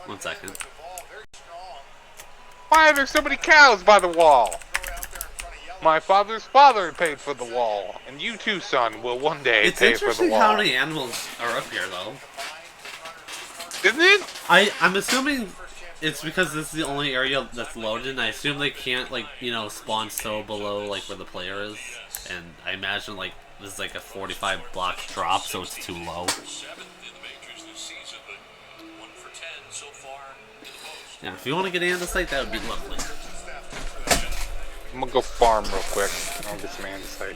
1 second. Why are there so many cows by the wall? My father's father paid for the wall, and you too, son, will one day It's pay for the interesting wall. how many animals are up here, though. Isn't it? I'm assuming it's because this is the only area that's loaded, and I assume they can't, like, you know, spawn so below, like, where the player is. And I imagine, like, this is like a 45 block drop, so it's too low. Yeah, if you want to get in the site, that would be lovely. I'm gonna go farm real quick. I'll get some andesite.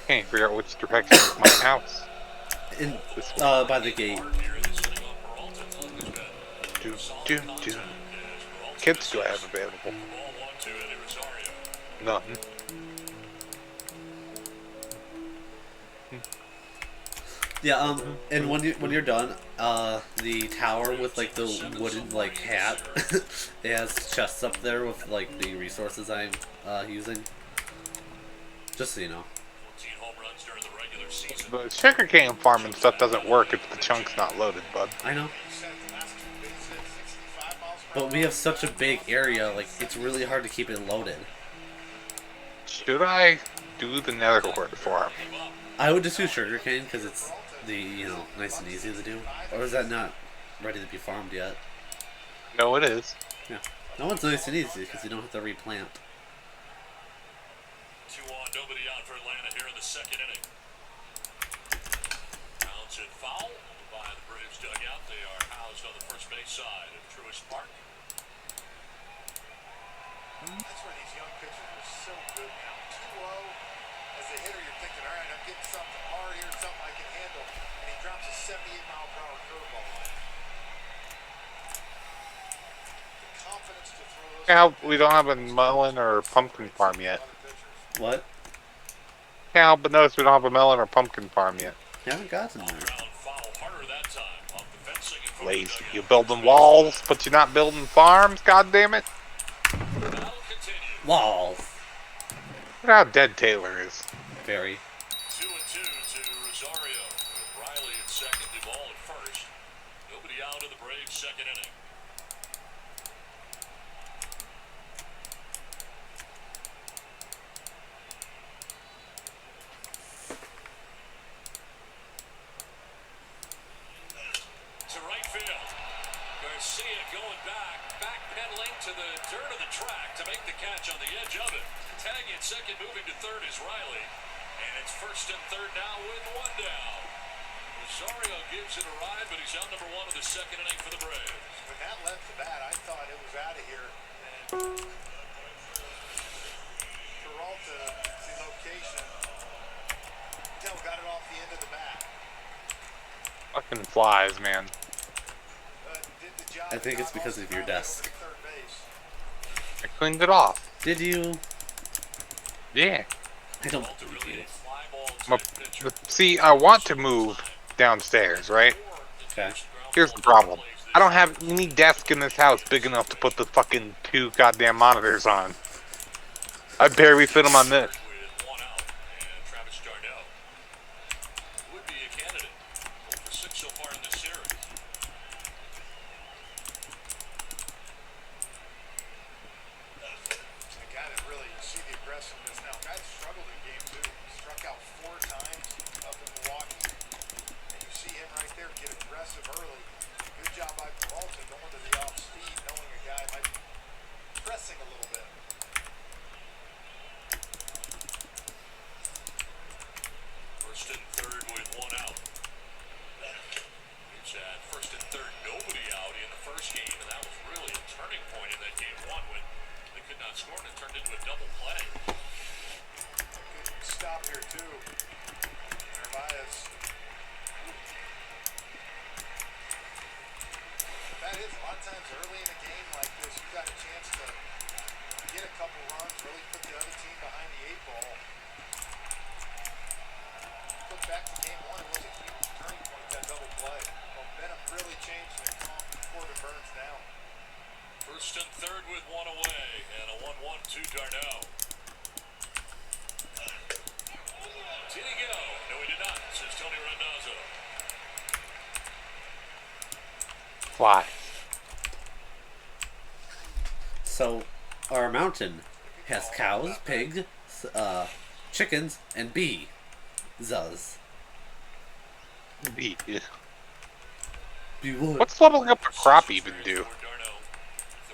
Can't figure out which direction is my house. By the gate. Kits do I have available? None. Yeah, and when you're done, the tower with like the wooden like hat, it has chests up there with like the resources I'm using. Just so you know. The sugarcane farming stuff doesn't work if the chunk's not loaded, bud. I know. But we have such a big area, like it's really hard to keep it loaded. Should I do the nethercore farm? I would just do sugarcane because it's nice and easy to do. Or is that not ready to be farmed yet? No, it is. Yeah. No, it's nice and easy because you don't have to replant. 2-1, nobody out for Atlanta here in the second inning. Townsend foul by the Braves dugout. They are housed on the first base side of Truist Park. That's where these young pitchers are so good now. 2-0. As a hitter, you're thinking, all right, I'm getting something hard here, something I can handle. And he drops a 78-mile-per-hour curveball on it. The confidence to throw those. Yeah, we don't have a melon or pumpkin farm yet. What? Yeah, but notice we don't have a melon or pumpkin farm yet. You haven't gotten there. Lazy. You building walls, but you're not building farms, god damn it. Walls. Look how dead Taylor is. Very. 2-2 to Rosario. With Riley at second, Duvall at first. Nobody out in the Braves' second inning. To right field. Garcia going backpedaling to the dirt of the track to make the catch on the edge of it. Tagging at second, moving to third is Riley. And it's first and third now with one down. Rosario gives it a ride, but he's out number one of the second inning for the Braves. With that left to bat, I thought it was out of here. And Peralta, the location. Dell got it off the end of the bat. Fucking flies, man. I think it's because of your desk. I cleaned it off. Did you? Yeah. I don't believe you. See, I want to move downstairs, right? Okay. Here's the problem. I don't have any desk in this house big enough to put the fucking 2 goddamn monitors on. I barely fit them on this. First and third with one away, and a 1-1 to Darno. Did he go? No, he did not, says Tony Randazzo. Why? So, our mountain has cows, pigs, chickens, and bees. Bee. Bee what? What's leveling up a crop even do?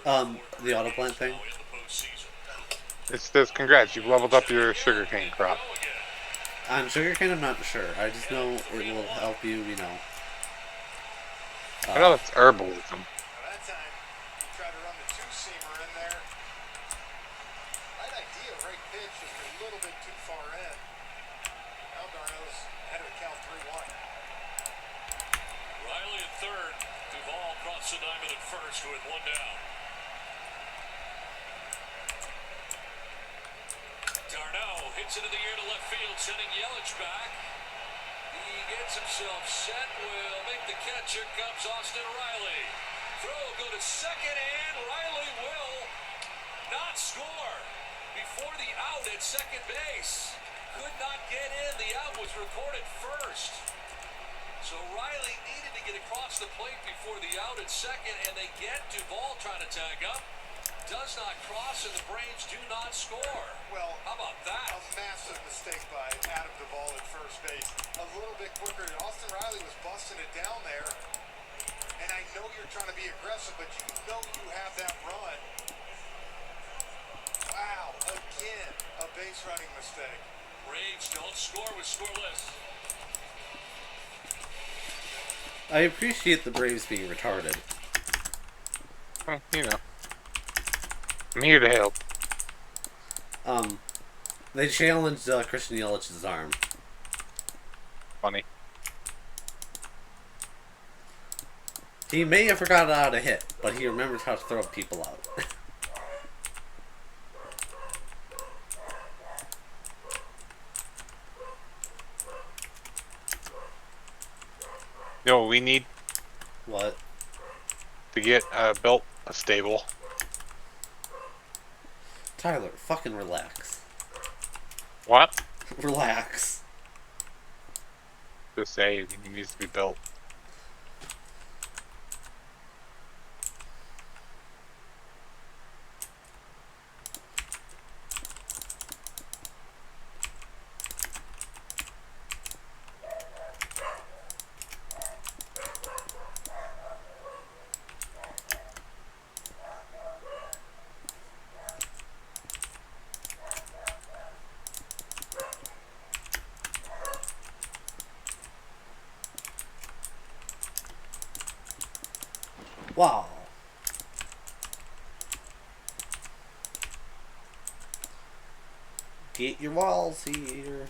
The auto plant thing. It says, congrats, you've leveled up your sugarcane crop. On sugarcane, I'm not sure. I just know it will help you, you know. I know it's herbalism. That time, you tried to run the two-seamer in there. Right idea, right pitch, just a little bit too far in. Now Darno's ahead of the count 3-1. Riley at third. Duvall across the diamond at first with one down. Darno hits it in the air to left field, sending Yelich back. He gets himself set, will make the catch. Here comes Austin Riley. Throw go to second, and Riley will not score before the out at second base. Could not get in. The out was recorded first. So Riley needed to get across the plate before the out at second, and they get Duvall trying to tag up. Does not cross, and the Braves do not score. Well, how about that? A massive mistake by Adam Duvall at first base. A little bit quicker. Austin Riley was busting it down there. And I know you're trying to be aggressive, but you know you have that run. Wow, again, a base running mistake. Braves don't score with scoreless. I appreciate the Braves being retarded. Well, you know. I'm here to help. They challenged Christian Yelich's arm. Funny. He may have forgotten how to hit, but he remembers how to throw people out. You know what we need What? to get built a stable? Tyler, fucking relax. What? Relax. Just say it needs to be built. Wow. Get your walls here.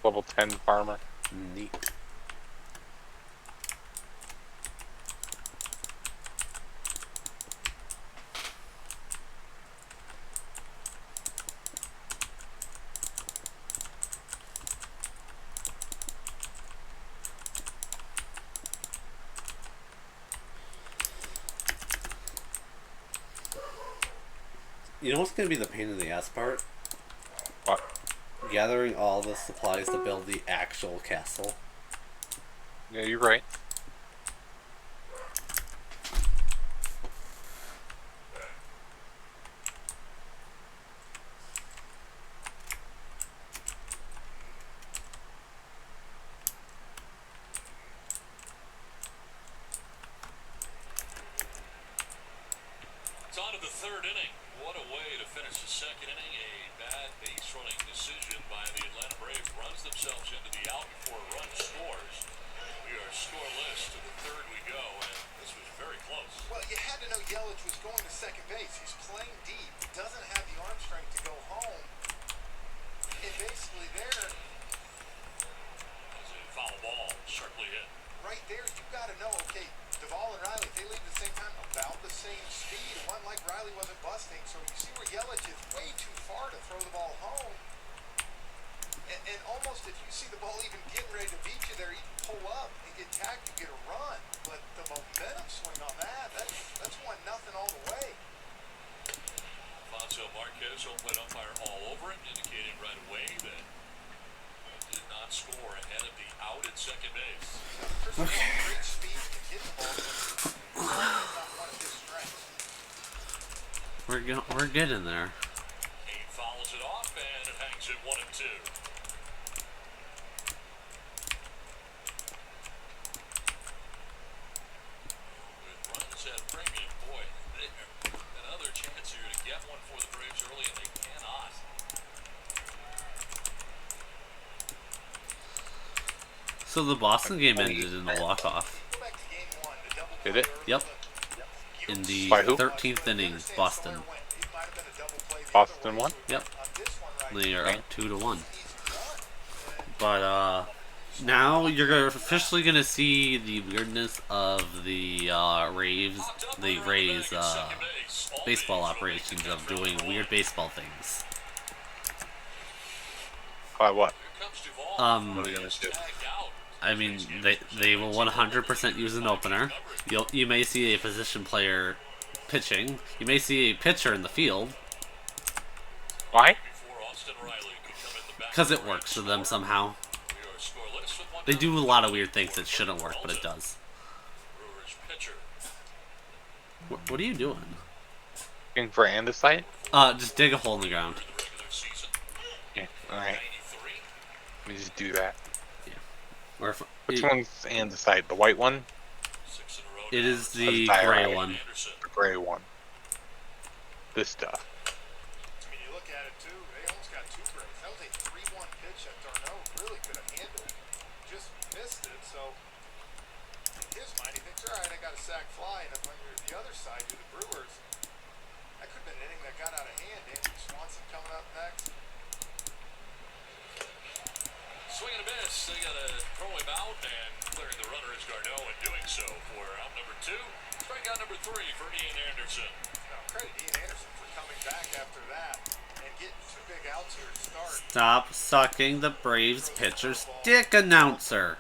Level 10 farmer. Neat. You know what's going to be the pain in the ass part? What? Gathering all the supplies to build the actual castle. Yeah, you're right. It's on to the third inning. What a way to finish the second inning. A bad base running decision by the Atlanta Braves runs themselves into the out before a run scores. We are scoreless. To the third we go, and this was very close. Well, you had to know Yelich was going to second base. He's playing deep, doesn't have the arm strength to go home. And basically there, As a foul ball, sharply hit. right there, you've got to know, okay, Duvall and Riley, they leave at the same time, about the same speed. One like Riley wasn't busting, so you see where Yelich is way too far to throw the ball home. And almost if you see the ball even getting ready to beat you there, you pull up and get tagged, you get a run. But the Marquez opened umpire all over it, indicating right away that did not score ahead of the out at second base. Okay. Great speed, can hit the ball, but it's not one of his strengths. We're getting there. Kane fouls it off and it hangs at 1-2. With runs at premium, boy, another chance here to get one for the Braves early, and they cannot. So the Boston game ended in a walk-off. Go back to game one, the double Did it? play Yep. early. In the By who? 13th inning, Boston. It might have been a double play the Boston other won? way. Yep. On this one right They are Okay. up 2-1. he's done. But now you're officially gonna see the weirdness of the Rays baseball operations of doing weird baseball things. By what? Here comes Duvall. What are you gonna do? Tagged out. I mean, they will 100% use an opener. You may see a position player pitching. You may see a pitcher in the field Why? Before Austin Riley could come in the back. because it works for them somehow. We are scoreless with one They down. do a lot of weird things that shouldn't work, but it does. Brewers pitcher. What are you doing? Looking for andesite? Just dig a hole in the ground. Regular season. Yeah. Alright. 93. Let me just do that. Or if, Which one's andesite? The white one? 6 in a row. it now. is the That's gray diorite. one. Anderson. The gray one. This stuff. I mean, you look at it too, they almost got two breaks. That was a 3-1 pitch that Darno really could have handled. Just missed it, so in his mind, he thinks, all right, I got a sac fly. And when you're the other side, you're the Brewers, that could have been an inning that got out of hand. Andrew Swanson coming up next. Swing and a miss. They got to throw him out, and clearing the runner is Garneau, and doing so for out number 2. Strikeout number 3 for Ian Anderson. Now, credit Ian Anderson for coming back after that and getting two big outs here to start. Stop sucking the Braves pitcher's dick, announcer.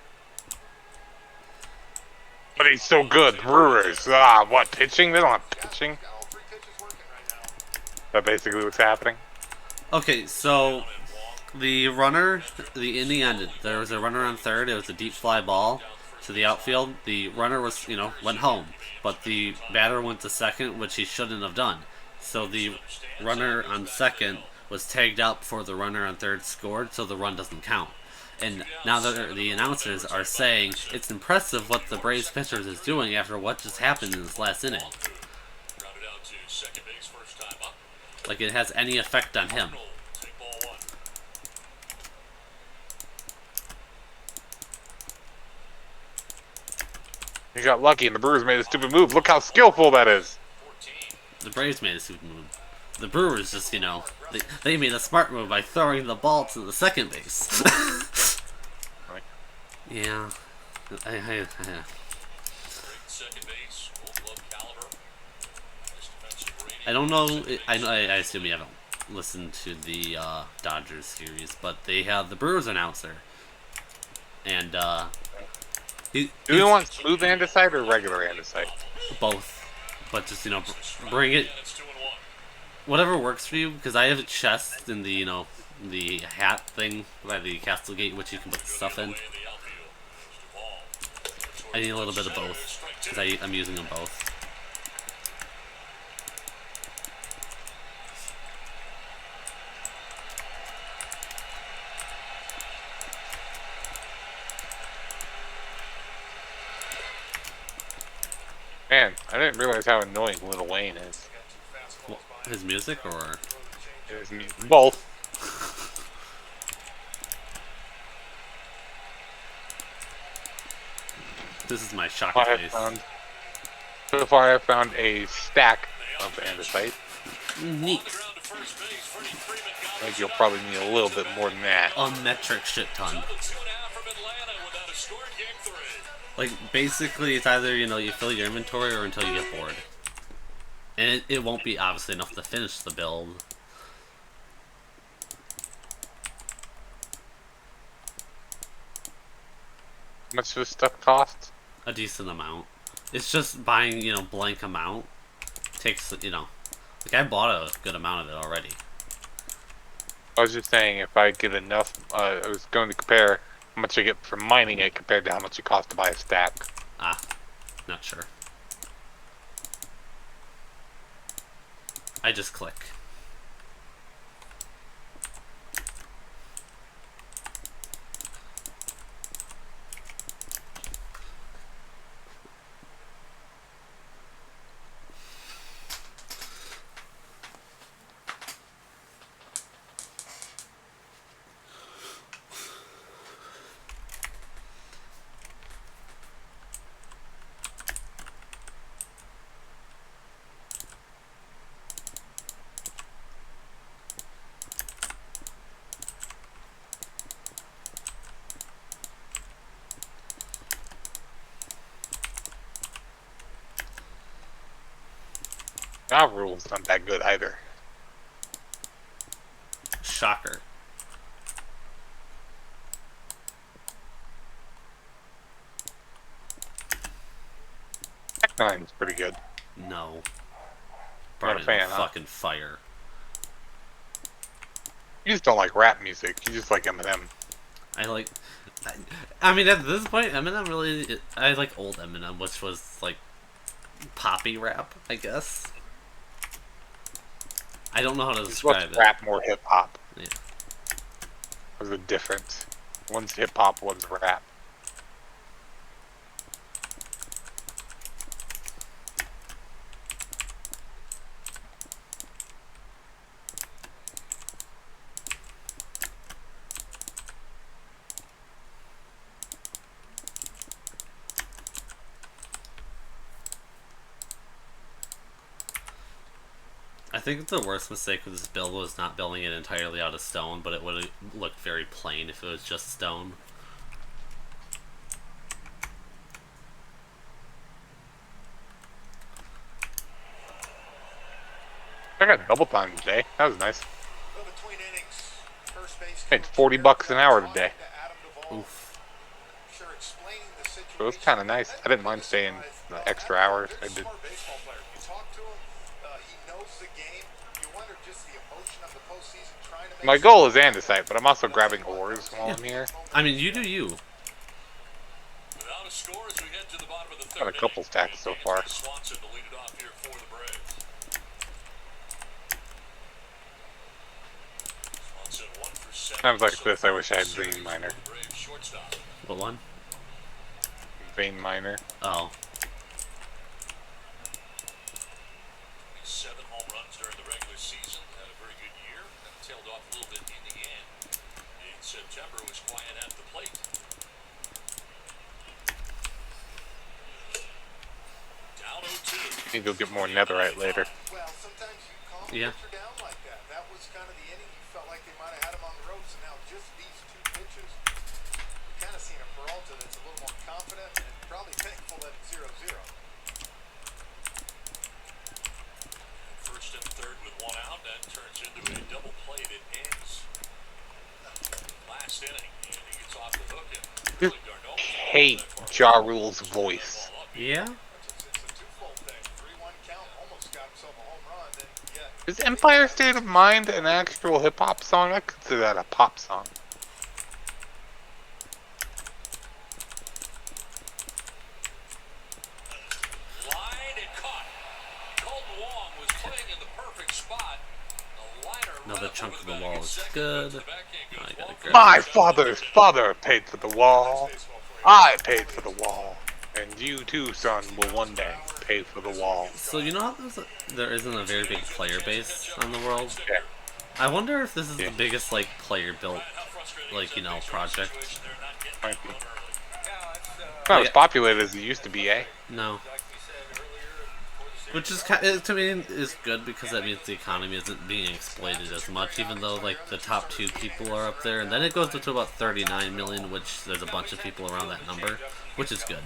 But he's so good. Brewers. What? Pitching? They don't have pitching. Got all three pitches working right now. That basically what's happening. Okay, so the runner, in the end, there was a runner on third. It was a deep fly ball to the outfield. The runner was, went home, but the batter went to second, which he shouldn't have done. So the runner on second was tagged out before the runner on third scored, so the run doesn't count. And now the announcers are saying it's impressive what the Braves pitchers is doing after what just happened in this last inning. Grounded out to second base first time up. Like it has any effect on him. Take ball 1. He got lucky and the Brewers made a stupid move. Look how skillful that is. 14. The Braves made a stupid move. The Brewers just, they made a smart move by throwing the ball to the second base. Right. Yeah. Great second base. Gold glove caliber. Nice defensive rating. I don't know. I assume you haven't listened to the Dodgers series, but they have the Brewers announcer, and Do we want smooth andesite or regular andesite? both. But just bring it. And it's 2-1. Whatever works for you, because I have a chest in the the hat thing by the Castle Gate, which you can put stuff in. Away in the outfield. Duvall. I need a little bit of both, because I'm using them both. Man, I didn't realize how annoying Lil Wayne is. His music, or Both. this is my shock I have face. so far, I've found a stack of andesite. Neat. Ground to first base. Freddie Freeman I got think you'll probably need a little bit more than that. A metric shit ton. the 2.5 from Atlanta without a score in game 3. Like, basically, it's either, you fill your inventory or until you get bored. And it won't be obviously enough to finish the build. How much does this stuff cost? A decent amount. It's just buying, blank amount. Takes, like I bought a good amount of it already. I was just saying if I get enough, I was going to compare how much I get from mining it compared to how much it costs to buy a stack. Ah, not sure. I just click. Our rule's not that good either. Shocker. Tech 9's pretty good. No. Not Burning a fan, huh? fucking fire. You just don't like rap music. You just like Eminem. I like. I mean, at this point, Eminem really. I like old Eminem, which was like poppy rap, I guess. I don't know how to describe Let's it. rap more hip hop. Yeah. There's a difference. One's hip hop, one's rap. I think the worst mistake with this build was not building it entirely out of stone, but it would have looked very plain if it was just stone. I got double time today. That was nice. Well, between innings, first base Made $40 an hour today. Oof. Sure, explaining the situation. It was kind of nice. I didn't mind staying the extra hours. I did. Smart baseball player. You talk to him, he knows the game. You wonder just the emotion of the postseason trying to make My goal is andesite, but I'm also grabbing ores while I'm here. I mean, you do you. Without a score as we head to the bottom of the Got a third couple inning. stacks so far. Swanson to lead it off here for the Braves. Swanson 1 for 7. Times like this, I wish I had Vein Miner. The Braves shortstop. What one? Vein Miner. Oh. 7 home runs during the regular season. Had a very good year. Kind of tailed off a little bit in the end. In September was quiet at the plate. Down 0-2. Need to go get more netherite later. Well, sometimes you calm Yeah. the pitcher down like that. That was kind of the inning you felt like they might have had him on the ropes, and now just these two pitches, you kind of seen a Peralta that's a little more confident and probably thankful that it's 0-0. First and third with one out. That turns into a double play that ends last inning. And he gets off the hook. And really Darno Hate Ja Rule's voice. Yeah? It's a twofold thing. 3-1 count, almost got himself a home run. Then, yeah. Is Empire State of Mind an actual hip hop song? I consider that a pop song. line and caught. Colton Wong was playing in the perfect spot. The liner Another right chunk up of over the the wall back is second, good. but the backhand goes I gotta well grab for My the father's father paid for the wall. I paid for the wall. And you too, son, will one day pay for the wall. So you know how there isn't a very big player base on the world? Yeah. I wonder if this is Yeah. the biggest like player built How frustrating like, is you that know, big project. situation there, not getting Might be. run early. Not as populated as it used to be, eh? No. Which is to me is good because that means the economy isn't being exploited as much, even though like the top 2 people are up there, and then it goes up to about 39 million, which there's a bunch of people around that number, which is good.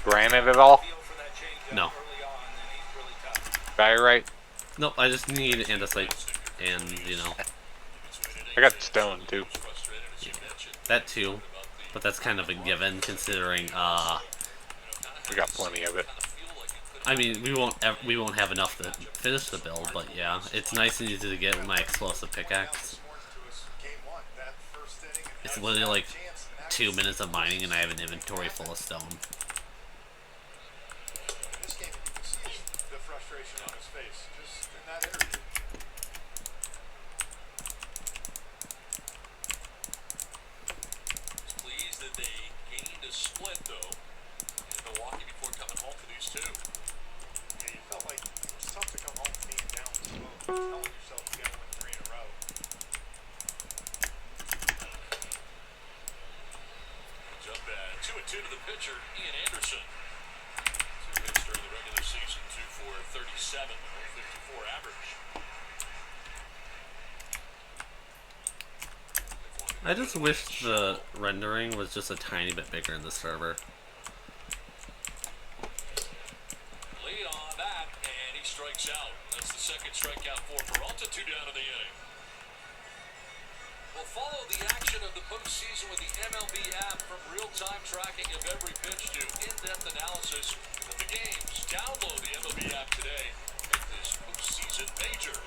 Granted at all? No, Diorite? nope. I just need andesite, and you know I got stone too. that too, but that's kind of a given considering We got plenty of it. I mean, we won't have enough to finish the build, but yeah, it's nice and easy to get my explosive pickaxe. It's literally like 2 minutes of mining, and I have an inventory full of stone. In this game, you can see the frustration on his face just in that interview. He's pleased that they gained a split, though, in Milwaukee before coming home for these two. Yeah, you felt like it was tough to come home being down 2-0, telling yourself you got to win 3 in a row. Jump at 2-2 to the pitcher, Ian Anderson. 2 hits during the regular season, 2 for 37, 54 average. I just wish the rendering was just a tiny bit bigger in the server. Lead on that, and he strikes out. That's the second strikeout for Peralta, 2 down in the inning. We'll follow the action of the postseason with the MLB app, from real-time tracking of every pitch to in-depth analysis of the games. Download the MLB app today. Make this postseason major.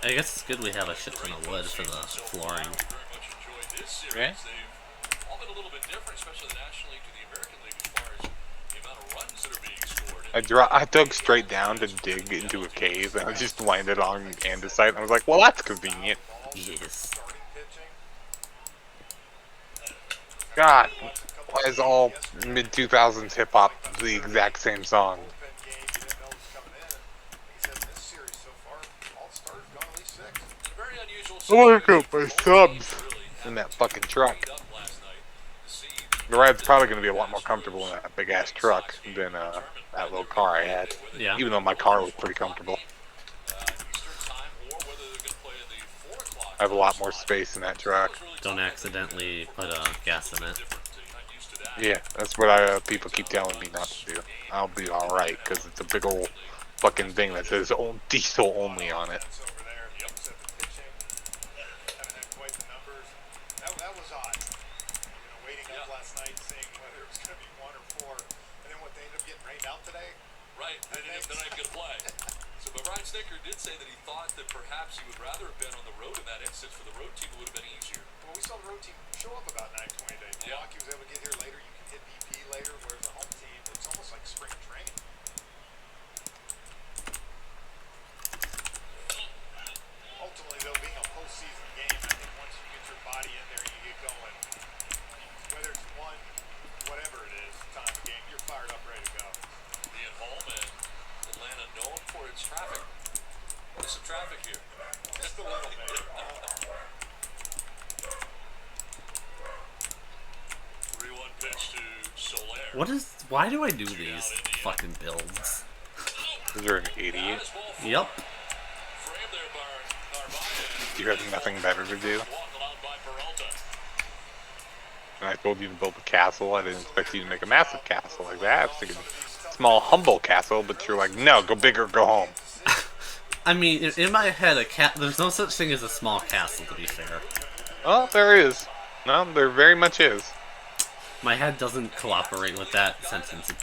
I guess it's good we have a shit ton of wood for the flooring. Very much enjoyed this series. Okay. They've all been a little bit different, especially the National League to the American League, as far as the amount of runs that are being scored. I dug straight down to dig into a cave, and I just landed on andesite. And I was like, well, that's convenient. Yes. Starting pitching. God, why is all mid-2000s hip-hop the exact same song? Bullpen game, you didn't know was coming in. Like I said, in this series so far, all the starters gone at least 6. Very unusual I wanna go situation. for Both teams subs really in having that fucking truck. cleaned up last night to see The ride's probably going to be a lot more comfortable in that big-ass truck than that little car I had. Yeah. Even though my car was pretty comfortable. Eastern time, or whether they're going to play in the 4 o'clock. I have a lot more space in that truck. Don't accidentally put gas in it. Yeah, that's what people keep telling me not to do. I'll be alright, because it's a big old fucking thing that says diesel only on it. That's over there. Yep. Said the pitching haven't had quite the numbers. That was odd. Waiting up last night, seeing whether it was going to be 1 or 4, and then what they ended up getting rained out today. Right, they're not going to play. So, but Ryan Snicker did say that he thought that perhaps he would rather have been on the road in that instance. For the road team, it would have been easier. Well, we saw the road team show up about 9:20 today. Yeah. Milwaukee was able to get here later. You can hit BP later, whereas the home team, it's almost like spring training. Ultimately, though, being a postseason game, I think once you get your body in there, you get going. Whether it's 1, whatever it is, time of game, you're fired up, ready to go. Being home, and Atlanta known for its traffic. There's some traffic here. Just a little bit. 3-1 pitch to Soler. Why do I do these fucking builds? You're an idiot. Yep. Frame there by Narvaez. You have nothing better to do. Walk allowed by Peralta. And I told you to build a castle. I didn't expect you to make a massive castle like that. I was thinking small, humble castle, but you're like, no, go big or go home. I mean, in my head, there's no such thing as a small castle, to be fair. Oh, there is. No, there very much is. My head doesn't cooperate with that sentence. It,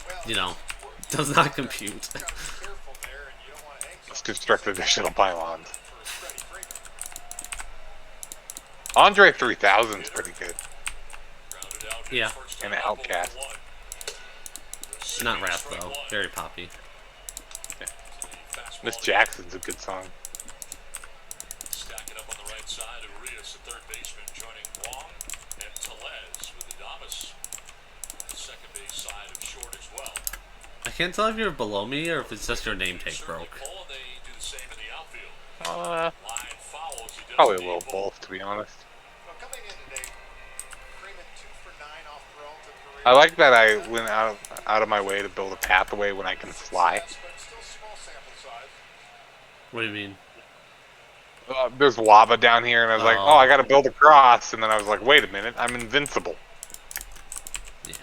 does not compute. Careful there, and you don't want to egg Let's construct additional pylons. Andre 3000 is pretty good. Grounded out Yeah. first And time an up, outcast. 0-1. Not rap, though. Very poppy. Fastball Miss Jackson's a good song. stacking up on the right side. Urias, the third baseman, joining Wong and Tellez with Adames on the second base side of short as well. I can't tell if you're below me or if it's just your name tag Certainly broke. Cole, and they do the same in the outfield. Line fouls. He does Probably a the little ball. both, to be honest. Well, coming in today, Freeman 2 for 9 off Peralta. I like that I went out of my way to build a pathway when I can fly. But still small sample size. What do you mean? There's lava down here, and I was like, Oh. oh, I gotta build a cross, and then I was like, wait a minute, I'm invincible. Yeah.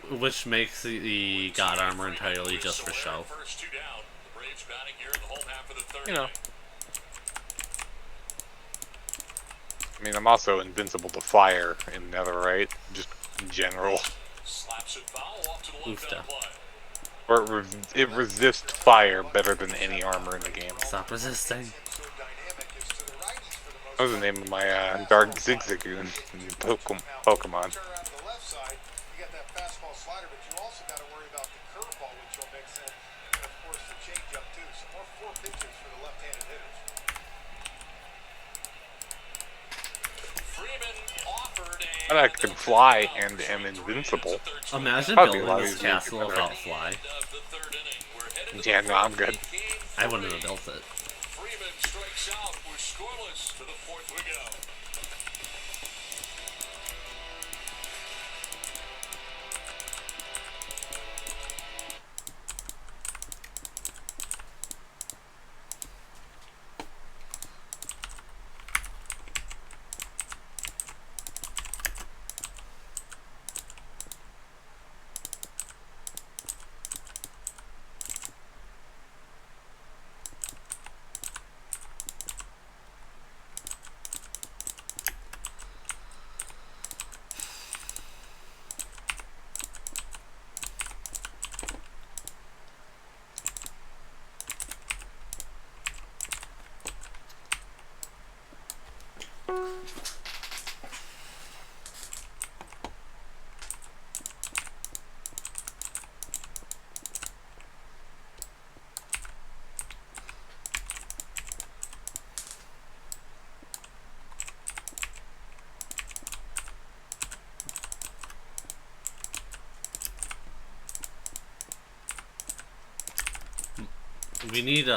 Which makes the God Armor entirely just for show. First 2 down. The Braves batting here in the home half of the third You know. inning. I mean, I'm also invincible to fire in Netherite, just in general. Slaps offensive foul off to the left Oofta. hand play. Or it resists fire better than any armor in the game. Stop resisting. So dynamic is to the righties for the most That was the name of my Dark Zigzagoon in Pokemon. turn around to the left side, you got that fastball slider, but you also got to worry about the curveball, which you'll mix in, and of course the changeup too. So more 4 pitches for the left-handed hitters. Freeman offered And I can fly and am invincible. Imagine Probably building a lot this easier to castle get better. without fly. Yeah, no, I'm good. I wouldn't have built it. Freeman strikes out. We're scoreless to the fourth we go.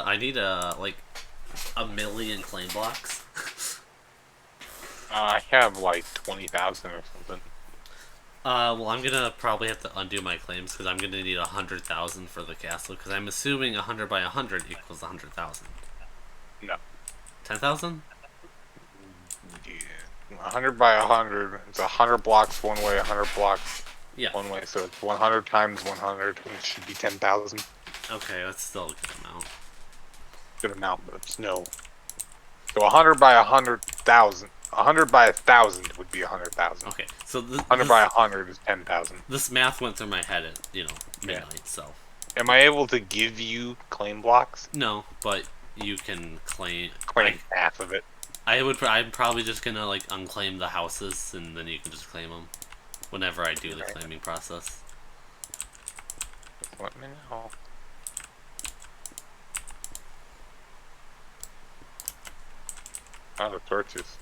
I need like a million claim blocks. I have like 20,000 or something. Well, I'm gonna probably have to undo my claims because I'm gonna need 100,000 for the castle because I'm assuming 100 by 100 equals 100,000. No. 10,000? Yeah. 100 by 100. It's 100 blocks one way, 100 blocks Yeah. one way. So it's 100 times 100, which should be 10,000. Okay, that's still a good amount. Good amount, but it's no. So 100 by 100,000. 100 by 1,000 would be 100,000. Okay, so 100 by 100 is 10,000. this math went through my head at midnight. So Am I able to give you claim blocks? no, but you can claim. Claim half of it. I'm probably just gonna like unclaim the houses and then you can just claim them whenever I do the Okay. claiming process. Just let me know. Out of torches.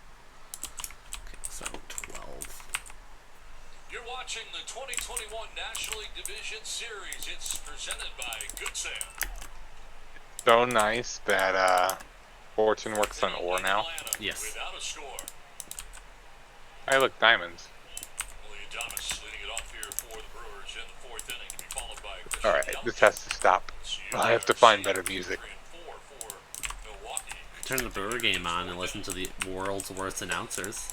Okay, so 12. You're watching the 2021 National League Division Series. It's presented by Good Sam. So nice that Fortune works on ore now. Yes. Without a score. Hey, look, diamonds. William Thomas leading it off here for the Brewers in the fourth inning to be followed by Christian Alright, Yelich. this has to stop. I have to find better music. 3 and 4 for Milwaukee. Turn the Brewer game on and listen to the world's worst announcers.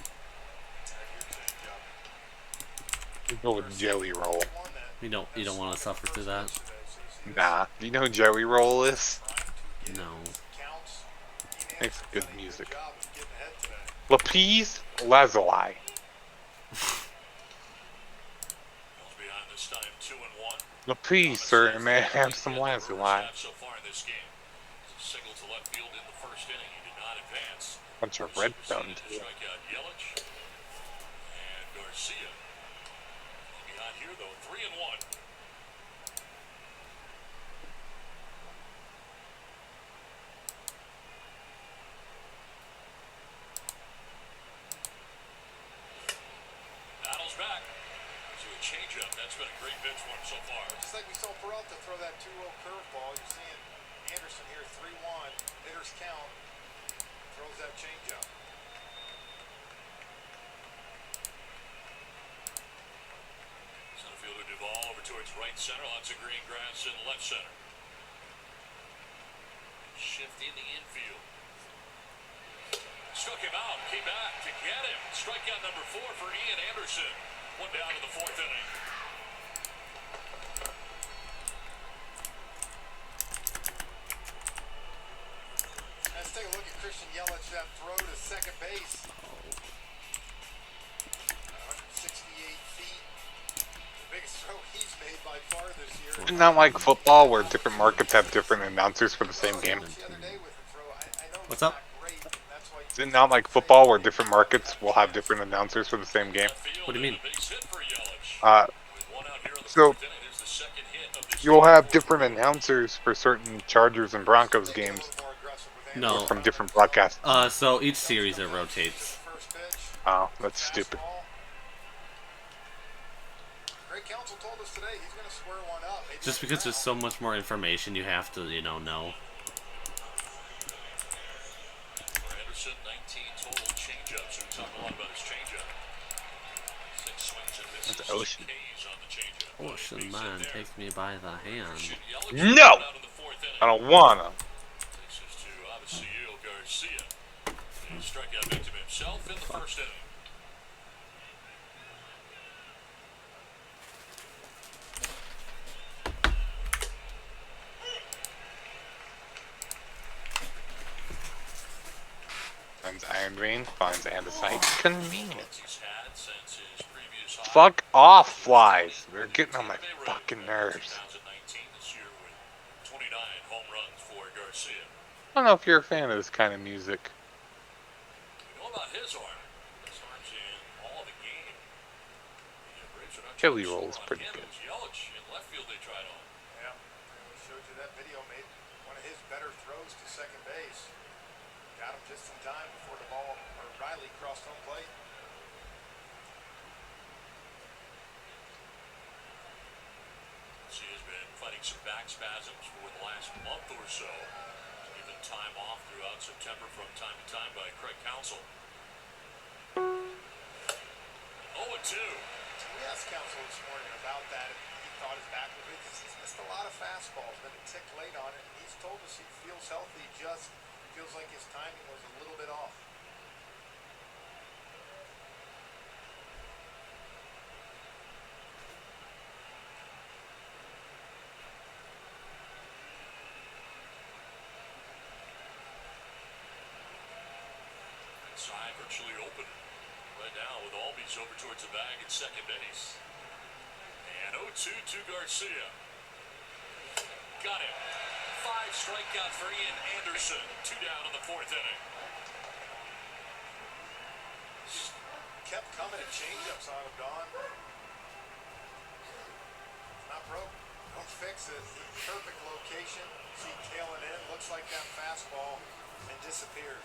Go with Jelly Roll. You don't want to suffer through that. Nah, do you know who Jelly Roll is? No. Makes good music. Lapis Lazuli. Ball's behind this time 2 and 1. Lapis, sir, may I have some Brewers Lazuli? have so far in this game. It's a single to left field in the first inning. He did not advance. Bunch of redstone, too. Strike out Yelich and Garcia. Behind here though, 3 and 1. Battles back. To a changeup. That's been a great pitch for him so far. Just like we saw Peralta throw that 2-0 curveball, you're seeing Anderson here 3-1, hitters count, throws that changeup. Center fielder Duvall over towards right center. Lots of green grass in left center. Shift in the infield. Struck him out, came back to get him. Strikeout number 4 for Ian Anderson. One down in the 4th inning. Let's take a look at Christian Yelich, that throw to second base. 168 feet. The biggest throw he's made by far this year. Isn't that like football where different markets have different announcers for the same game? What's up? Is it not like football where different markets will have different announcers for the same game? What do you mean? So you'll have different announcers for certain Chargers and Broncos games No. from different broadcasts. So each series it rotates. Oh, that's stupid. Great counsel told us today he's going to square one up. Just because there's so much more information you have to, know. Anderson, 19 total changeups. We're talking a lot about his changeup. 6 swings and misses. That's Ocean. K's on the changeup. Ocean man takes me by the hand. No! I don't wanna. Takes us to Abasio Garcia. He strikeout victim himself in the 1st inning. Finds Iron Rain, finds Andesite. Convenient. He's had since his previous high. Fuck off, flies. They're getting on my fucking nerves. 2019 this year with 29 home runs for Garcia. I don't know if you're a fan of this kind of music. We know about his arm. His arm's in all the game. The Braves are not Chili too roll's sure on pretty him. good. It was Yelich in left field they tried on. Yeah, we showed you that video, made one of his better throws to second base. Got him just in time before the ball, or Riley crossed home plate. He has been fighting some back spasms for the last month or so. Given time off throughout September from time to time by Craig Counsell. 0-2. We asked Counsell this morning about that. He thought his back was he's missed a lot of fastballs, been a tick late on it. He's told us he feels healthy, just feels like his timing was a little bit off. Side virtually open right now with Albies over towards the bag at second base. And 0-2 to Garcia. Got him. 5 strikeouts for Ian Anderson. 2 down in the 4th inning. Kept coming at changeups on him, Don. Not broke. Don't fix it. Perfect location. See tailing in. Looks like that fastball and disappears.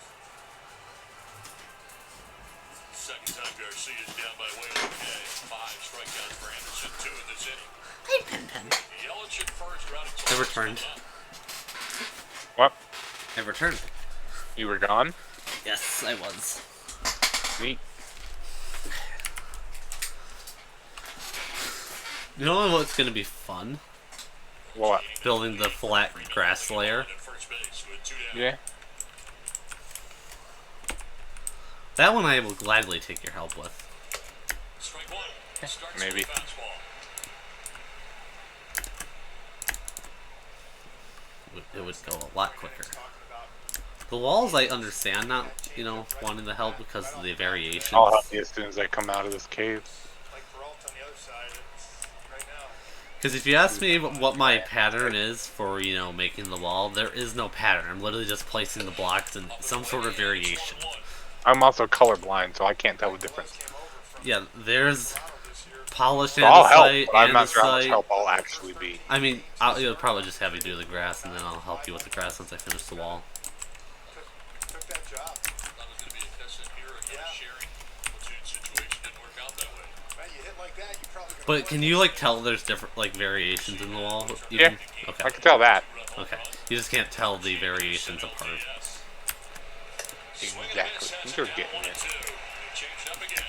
Second time Garcia's down by way of the day. 5 strikeouts for Anderson. 2 in this inning. Hey, Pen. Yelich at first, routing I returned. What? I returned. You were gone? Yes, I was. Sweet. You know what's gonna be fun? What? Building the flat grass layer. at first base with 2 down. Yeah? That one I will gladly take your help with. Strike 1. Starts Maybe. with a fastball. It would go a lot quicker. The walls I understand not, wanting the help because of the variations. I'll help you as soon as I come out of this cave. Like Peralta on the other side, it's right now. Because if you ask me what my pattern is for, making the wall, there is no pattern. I'm literally just placing the blocks in some sort of variation. I'm also colorblind, so I can't tell the difference. Yeah, there's polished So I'll help, andesite, but I'm not sure how much andesite. help I'll actually be. I mean, I'll probably just have you do the grass, and then I'll help you with the grass once I finish the wall. Took that job. Thought it was going to be a Casemiro kind Yeah. of sharing platoon situation. Didn't work out that way. Man, you hit like that, you probably gonna But win. can you tell there's different variations in the wall? Yeah, Okay. I can tell that. Okay. You just can't tell the variations apart. Exactly. You're getting it. Changed up again.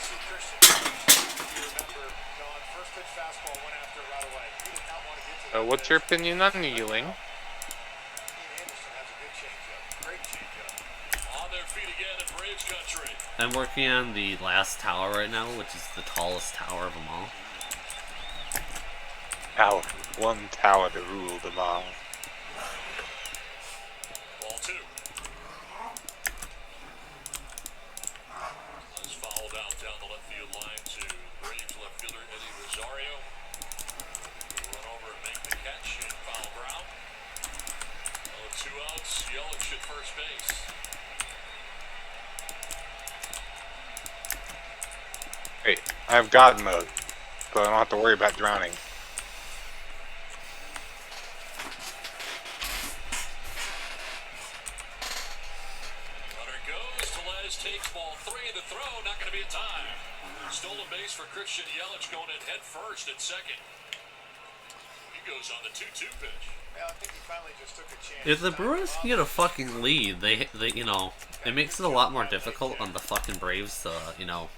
See Christian, if you remember, Don, first pitch fastball went after it right away. He did not want to get to that. What's your opinion on kneeling? Ian Anderson has a good changeup. Great changeup. On their feet again in Braves country. I'm working on the last tower right now, which is the tallest tower of them all. Tower. One tower to rule them all. Ball 2. Nice foul down the left field line to Braves left fielder Eddie Rosario. Run over and make the catch in foul ground. 2 outs. Yelich at first base. Hey, I have God mode, so I don't have to worry about drowning. Runner goes. Tellez takes ball 3. The throw, not going to be in time. Stolen base for Christian Yelich going in head first at second. He goes on the 2-2 pitch. Well, I think he finally just took a chance. If the Brewers can get a fucking lead, they you know, it makes it a lot more difficult on the fucking Braves to, you know,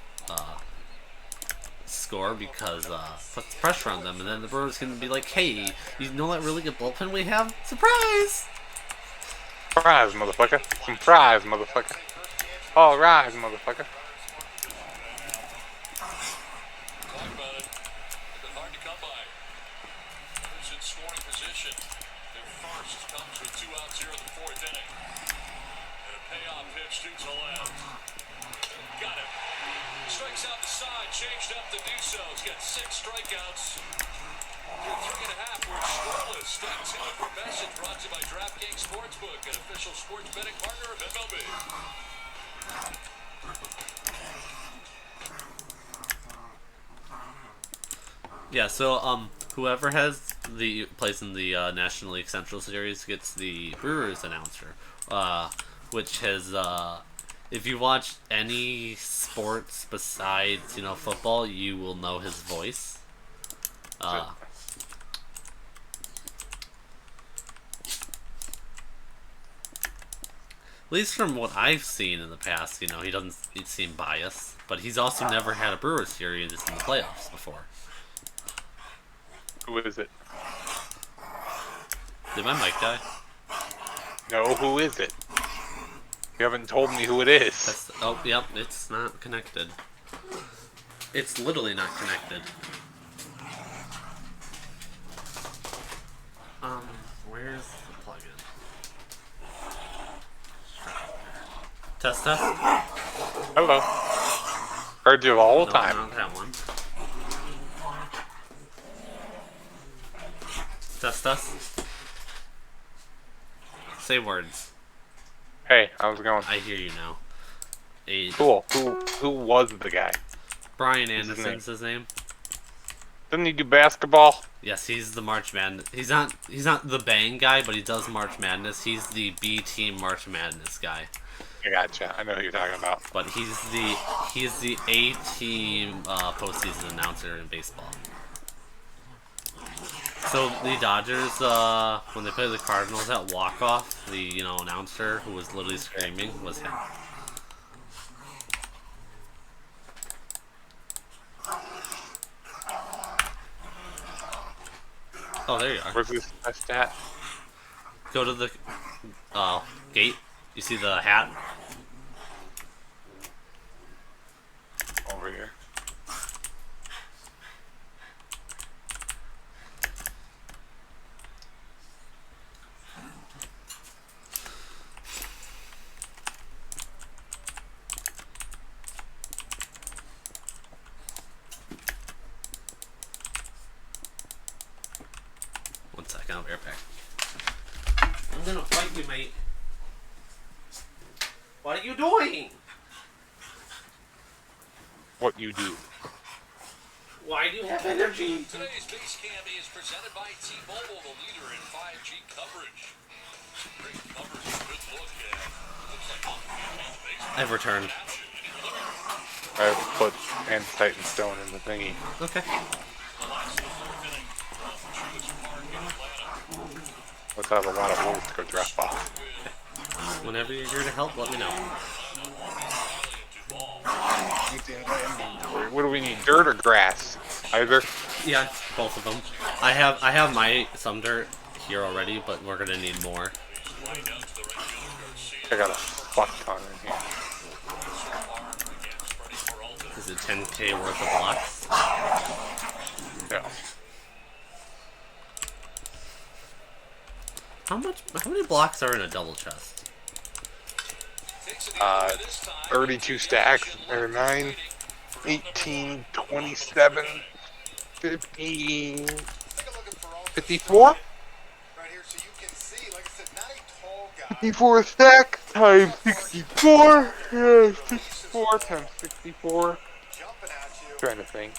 score because puts pressure on them, and then the Brewers can be like, hey, you know that really good bullpen we have? Surprise! Surprise, motherfucker. Surprise, motherfucker. All rise, motherfucker. Talk about it. It's hard to come by. Brewers in scoring position. Their first comes with 2 outs here in the 4th inning. And a payoff pitch to Tellez. Got him. Strikes out the side, changed up to do so. He's got 6 strikeouts. Through 3.5, we're scoreless. Step 2 for Message, brought to you by DraftKings Sportsbook, an official sports betting partner of MLB. Yeah, so whoever has the plays in the National League Central Series gets the Brewers announcer, which has if you watch any sports besides, you know, football, you will know his voice. At least from what I've seen in the past, you know, he doesn't seem biased, but he's also never had a Brewers series in the playoffs before. Who is it? Did my mic die? No, who is it? You haven't told me who it is. That's, oh, yep, it's not connected. It's literally not connected. Where's the plugin? Test. Hello. Heard you all the No, time. not that one. Test. Say words. Hey, how's it going? I hear you now. Cool. Who was the guy? Brian Anderson's his name. Didn't he do basketball? Yes, he's the March Madness. He's not the Bang guy, but he does March Madness. He's the B team March Madness guy. I gotcha. I know who you're talking about. But he's the A team postseason announcer in baseball. So the Dodgers, when they played the Cardinals at walk-off, the announcer who was literally screaming was him. Oh, there you are. Where's this stat? Go to the gate. You see the hat? Over here. One second, I'll be right back. I'm gonna fight you, mate. What are you doing? What you do? Why do you have energy? Today's Base Cam is presented by T-Mobile, the leader in 5G coverage. Great coverage, good look at. Looks like I've returned. I put Andesite and Stone in the thingy. Okay. Let's have a lot of holes to go drop off. Whenever you're here to help, let me know. What do we need? Dirt or grass? Either. Yeah, both of them. I have my some dirt here already, but we're gonna need more. I got a fuck ton in here. Is it 10k worth of blocks? Yeah. How many blocks are in a double chest? 32 stacks, or 9, 18, 27, 50, Take a look at Peralta's 54? right here, so you can see, like I said, not a tall guy. 54 stack times 64. Yeah, 64 times 64. Jumping at you. Trying to think.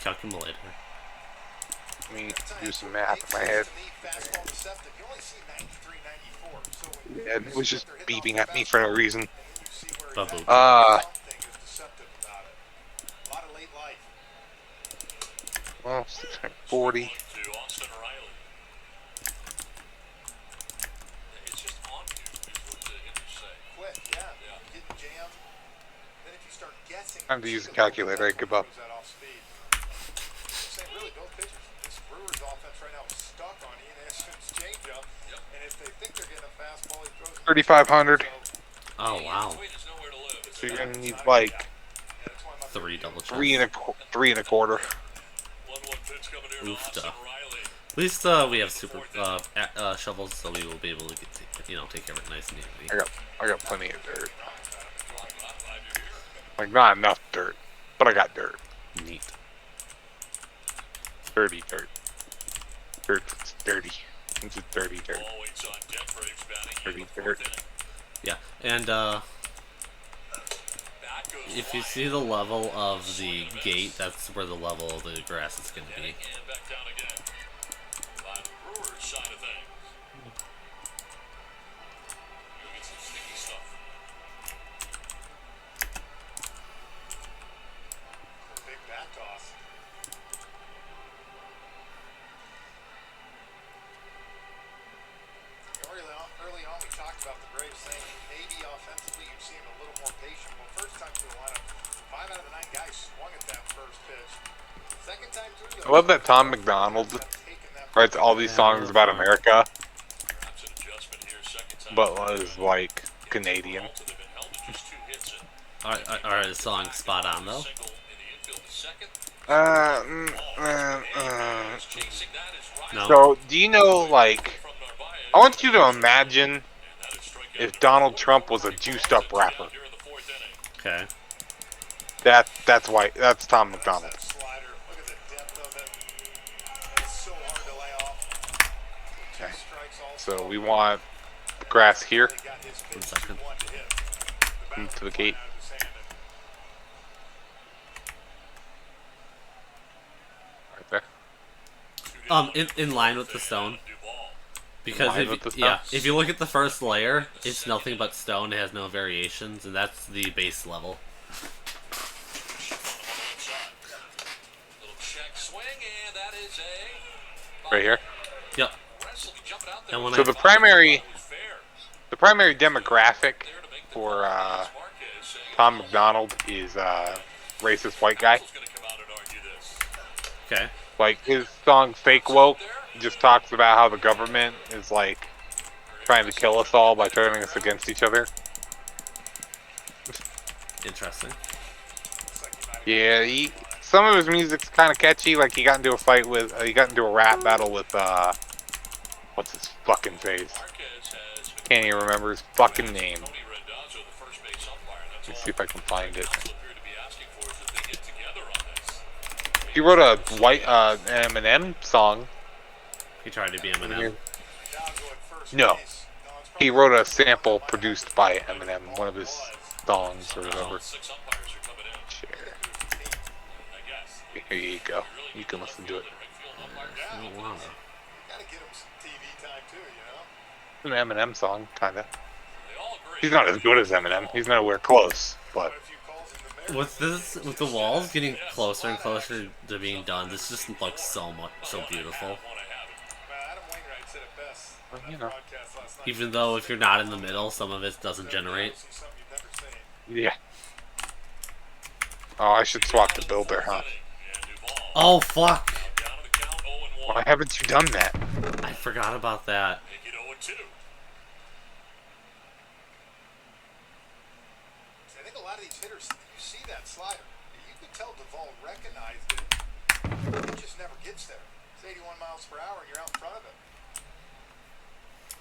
Calculator. Let me do some math in my head. Fastball deceptive. You only see 93, 94. So when Yeah, it was just beeping at me for no reason. you see where Bubble. something is deceptive about it. A lot of late life. Well, 640. To Austin Riley. It's just on you, is what the hitters say. Quick, yeah. Getting jammed. Then if you start guessing, Time to use a calculator. I give up. throws that off speed. Saying really, both pitchers. This Brewers offense right now is stuck on Ian Ashton's changeup, and if they think they're getting a fastball, he throws it. 3,500. Oh wow. Between is nowhere to live. So you're gonna need like Yeah, that's why my 3 double chests. 3 and a quarter. 1-1 pitch coming here to Oofta. Austin Riley. At least we have super shovels, so we will be able to get take care of it nice and easy. I got plenty of dirt. Like not enough dirt, but I got dirt. Neat. Dirty dirt. It's dirty. It's dirty dirt. Ball waits on deck. Braves batting Dirty in the dirt. fourth inning. Yeah, and Back goes if you flying. see the level of the gate, that's where the level of the grass is going to be. And back down again. On the Brewers side of things. You'll get some sticky stuff. big bat toss. Early on, we talked about the Braves saying maybe offensively you'd see him a little more patient. Well, first time through the lineup, 5 out of the 9 guys swung at that first pitch. Second time through, I love that Tom McDonald writes all these songs about America, Perhaps an adjustment here. Second time. but was like Canadian. They've been held to just 2 hits and Are the songs spot on though? single in the infield. The second. Chasing that is Riley No. So, do you know, like, from Narvaez. I want you to imagine And that is strikeout if Donald Trump was a juiced up rapper. here in the 4th inning. Okay. That's Tom McDonald. That slider, look at the depth of it. It's so hard to lay off. 2 Okay. strikes also. So we want the grass here. He got his pitch, 1 second. 2-1 to hit. The Move bat to the flying gate. out of his hand and Right there. In line with the stone. Duvall. Because line with the if you look at the first layer, it's nothing but stone. It has no variations, and that's the base level. Little check swing, and that is a Right here. Yep. wrestling jumping out there. And when So I the primary Fair. demographic There to make the for Marquez saying Tom McDonald is racist white guy. Council's gonna come out and argue this. Okay. Like his song "Fake Woke" just talks about how the government is like trying to kill us all by turning us against each other. Interesting. Yeah, some of his music's kind of catchy. Like he got into a rap battle with what's his fucking face? Marquez has been Can't even remember his fucking name. Tony Randazzo, the first base umpire. That's Let's all see if I can find it. Council appear to be asking for is that they get together on this. He wrote a Eminem song. He tried to be Eminem. Dowd going first No. base. Dawn's He wrote a sample produced by Eminem, one of his songs or whatever. 6 umpires are coming in, Share. I guess. Here you go. You can listen to it. Right field umpire down. Oh, wow. Gotta get him some TV time too, you know? It's an Eminem song, kinda. They all agree. He's not as good as Eminem. He's nowhere close, but Quite a few calls in the mirror. With the walls getting closer and closer to being done, this just looks so beautiful. Well, Adam Wainwright said it best Well, on you that know. broadcast last night. Even though if you're not in the middle, some of it doesn't generate. See something you've never seen. yeah. Oh, I should swap the builder, huh? And Duvall Oh fuck! Down to the count 0-1. Why haven't you done that? I forgot about that. Make it 0-2. I think a lot of these hitters, you see that slider. You could tell Duvall recognized it. It just never gets there. It's 81 miles per hour and you're out in front of it.